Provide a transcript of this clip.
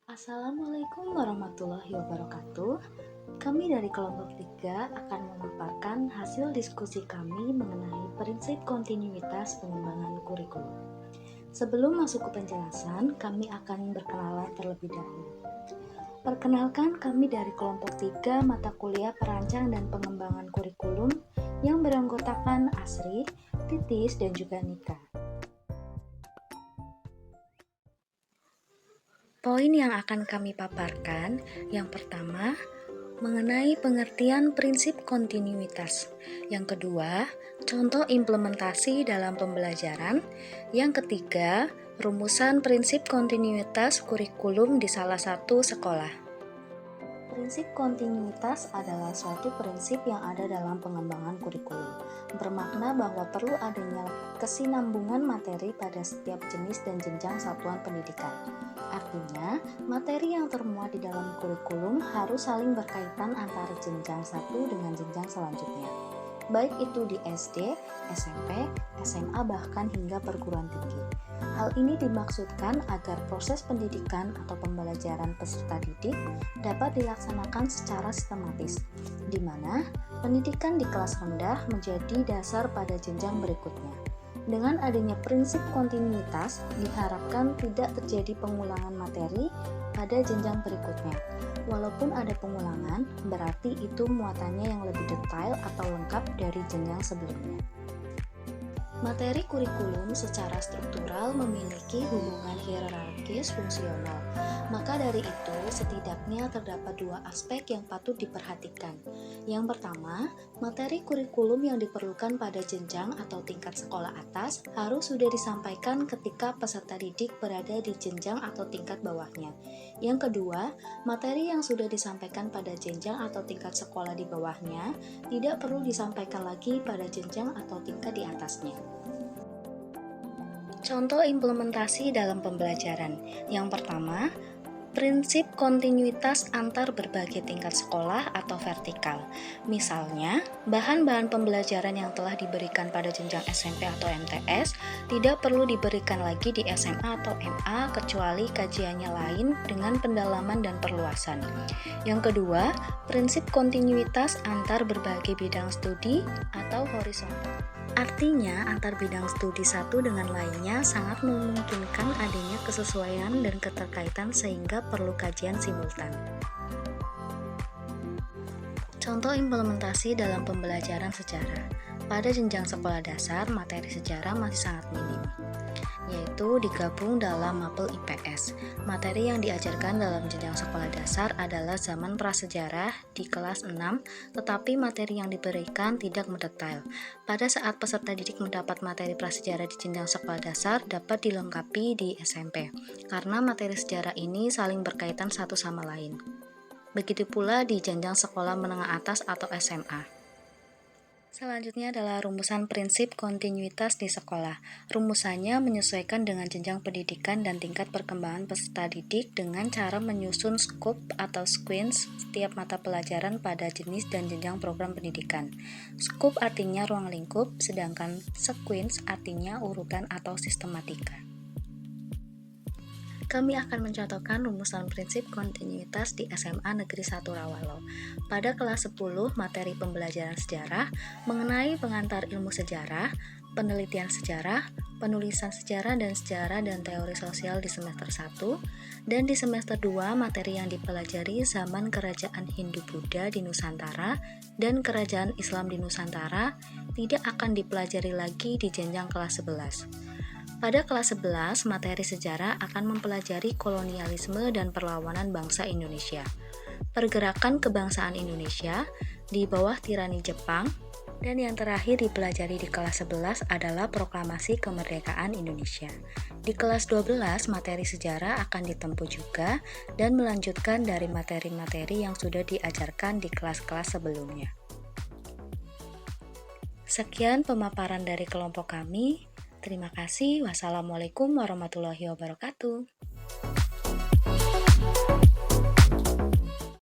Assalamualaikum warahmatullahi wabarakatuh. Kami dari kelompok 3 akan memaparkan hasil diskusi kami mengenai prinsip kontinuitas pengembangan kurikulum. Sebelum masuk ke penjelasan, kami akan berkenalan terlebih dahulu. Perkenalkan, kami dari kelompok 3 mata kuliah perancang dan pengembangan kurikulum yang beranggotakan Asri, Titis, dan juga Nika. Poin yang akan kami paparkan, yang pertama, mengenai pengertian prinsip kontinuitas. Yang kedua, contoh implementasi dalam pembelajaran. Yang ketiga, rumusan prinsip kontinuitas kurikulum di salah satu sekolah. Prinsip kontinuitas adalah suatu prinsip yang ada dalam pengembangan kurikulum, bermakna bahwa perlu adanya kesinambungan materi pada setiap jenis dan jenjang satuan pendidikan. Artinya, materi yang termuat di dalam kurikulum harus saling berkaitan antara jenjang satu dengan jenjang selanjutnya, baik itu di SD, SMP, SMA, bahkan hingga perguruan tinggi. Hal ini dimaksudkan agar proses pendidikan atau pembelajaran peserta didik dapat dilaksanakan secara sistematis, di mana pendidikan di kelas rendah menjadi dasar pada jenjang berikutnya. Dengan adanya prinsip kontinuitas, diharapkan tidak terjadi pengulangan materi pada jenjang berikutnya. Walaupun ada pengulangan, berarti itu muatannya yang lebih detail atau lengkap dari jenjang sebelumnya. Materi kurikulum secara struktural memiliki hubungan hierarkis fungsional. Maka dari itu, setidaknya terdapat dua aspek yang patut diperhatikan. Yang pertama, materi kurikulum yang diperlukan pada jenjang atau tingkat sekolah atas harus sudah disampaikan ketika peserta didik berada di jenjang atau tingkat bawahnya. Yang kedua, materi yang sudah disampaikan pada jenjang atau tingkat sekolah di bawahnya tidak perlu disampaikan lagi pada jenjang atau tingkat di atasnya. Contoh implementasi dalam pembelajaran. Yang pertama, prinsip kontinuitas antar berbagai tingkat sekolah atau vertikal. Misalnya, bahan-bahan pembelajaran yang telah diberikan pada jenjang SMP atau MTS tidak perlu diberikan lagi di SMA atau MA kecuali kajiannya lain dengan pendalaman dan perluasan. Yang kedua, prinsip kontinuitas antar berbagai bidang studi atau horizontal. Artinya, antar bidang studi satu dengan lainnya sangat memungkinkan adanya kesesuaian dan keterkaitan sehingga perlu kajian simultan. Contoh implementasi dalam pembelajaran sejarah. Pada jenjang sekolah dasar, materi sejarah masih sangat minim, yaitu digabung dalam mapel IPS. Materi yang diajarkan dalam jenjang sekolah dasar adalah zaman prasejarah di kelas 6, tetapi materi yang diberikan tidak mendetail. Pada saat peserta didik mendapat materi prasejarah di jenjang sekolah dasar dapat dilengkapi di SMP, karena materi sejarah ini saling berkaitan satu sama lain. Begitu pula di jenjang sekolah menengah atas atau SMA. Selanjutnya adalah rumusan prinsip kontinuitas di sekolah. Rumusannya menyesuaikan dengan jenjang pendidikan dan tingkat perkembangan peserta didik dengan cara menyusun skop atau sequence setiap mata pelajaran pada jenis dan jenjang program pendidikan. Skop artinya ruang lingkup, sedangkan sequence artinya urutan atau sistematika. Kami akan mencontohkan rumusan prinsip kontinuitas di SMA Negeri 1 Rawalo. Pada kelas 10, materi pembelajaran sejarah mengenai pengantar ilmu sejarah, penelitian sejarah, penulisan sejarah dan teori sosial di semester 1, dan di semester 2 materi yang dipelajari zaman kerajaan Hindu-Buddha di Nusantara dan kerajaan Islam di Nusantara tidak akan dipelajari lagi di jenjang kelas 11. Pada kelas 11, materi sejarah akan mempelajari kolonialisme dan perlawanan bangsa Indonesia, pergerakan kebangsaan Indonesia di bawah tirani Jepang, dan yang terakhir dipelajari di kelas 11 adalah proklamasi kemerdekaan Indonesia. Di kelas 12, materi sejarah akan ditempuh juga dan melanjutkan dari materi-materi yang sudah diajarkan di kelas-kelas sebelumnya. Sekian pemaparan dari kelompok kami. Terima kasih. Wassalamualaikum warahmatullahi wabarakatuh.